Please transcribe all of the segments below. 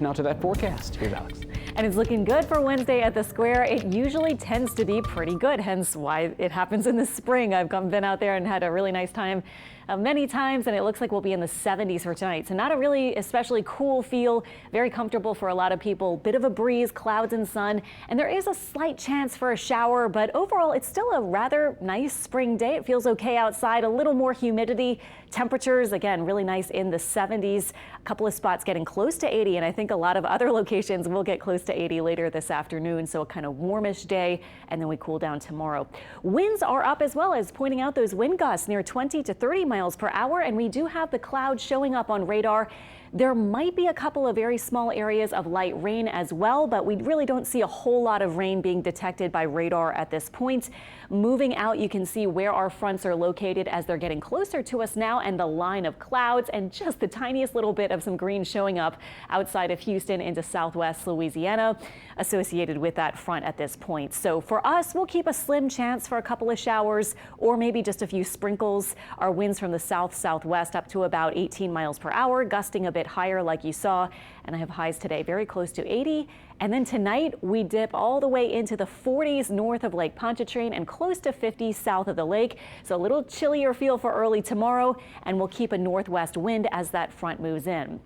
Now to that forecast. Here's Alex. And it's looking good for Wednesday at the square. It usually tends to be pretty good, hence why it happens in the spring. I've been out there and had a really nice time many times, and it looks like we'll be in the 70s for tonight. So not a really especially cool feel, very comfortable for a lot of people. Bit of a breeze, clouds and sun, and there is a slight chance for a shower, but overall it's still a rather nice spring day. It feels okay outside, a little more humidity. Temperatures, again, really nice in the 70s. A couple of spots getting close to 80, and I think a lot of other locations will get close to 80 later this afternoon. So a kind of warmish day, and then we cool down tomorrow. Winds are up as well, as pointing out those wind gusts near 20 to 30 miles per hour, and we do have the clouds showing up on radar. There might be a couple of very small areas of light rain as well, but we really don't see a whole lot of rain being detected by radar at this point. Moving out, you can see where our fronts are located as they're getting closer to us now, and the line of clouds and just the tiniest little bit of some green showing up outside of Houston into southwest Louisiana associated with that front at this point. So for us, we'll keep a slim chance for a couple of showers or maybe just a few sprinkles. Our winds from the south-southwest up to about 18 miles per hour, gusting a bit higher like you saw, and I have highs today very close to 80. And then tonight we dip all the way into the 40s north of Lake Pontchartrain and close to 50 south of the lake. So a little chillier feel for early tomorrow, and we'll keep a northwest wind as that front moves in.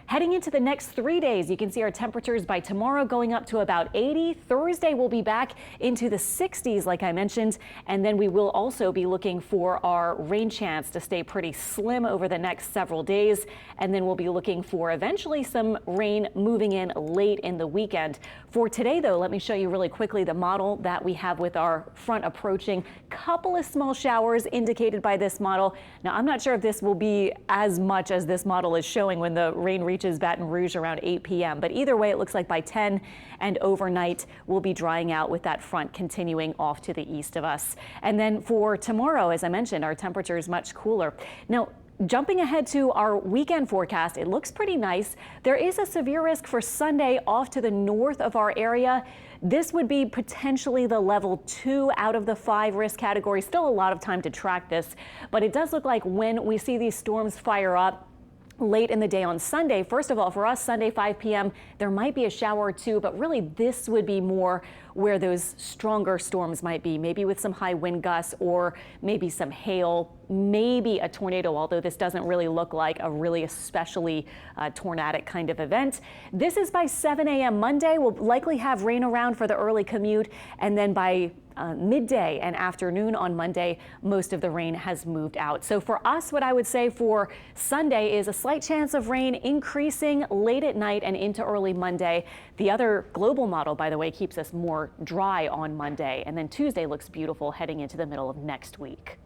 Heading into the next 3 days, you can see our temperatures by tomorrow going up to about 80. Thursday we'll be back into the 60s, like I mentioned, and then we will also be looking for our rain chance to stay pretty slim over the next several days, and then we'll be looking for eventually some rain moving in late in the weekend. For today, though, let me show you really quickly the model that we have with our front approaching. Couple of small showers indicated by this model. Now, I'm not sure if this will be as much as this model is showing when the rain reaches Baton Rouge around 8 p.m. But either way, it looks like by 10 and overnight, we'll be drying out with that front continuing off to the east of us. And then for tomorrow, as I mentioned, our temperature is much cooler. Now, jumping ahead to our weekend forecast, it looks pretty nice. There is a severe risk for Sunday off to the north of our area. This would be potentially the level 2 out of the 5 risk categories. Still a lot of time to track this, but it does look like when we see these storms fire up late in the day on Sunday, first of all, for us, Sunday 5 p.m., there might be a shower or two, but really this would be more where those stronger storms might be, maybe with some high wind gusts or maybe some hail, maybe a tornado, although this doesn't really look like a really especially tornadic kind of event. This is by 7 a.m. Monday. We'll likely have rain around for the early commute, and then by midday and afternoon on Monday, most of the rain has moved out. So for us, what I would say for Sunday is a slight chance of rain increasing late at night and into early Monday. The other global model, by the way, keeps us more dry on Monday, and then Tuesday looks beautiful heading into the middle of next week.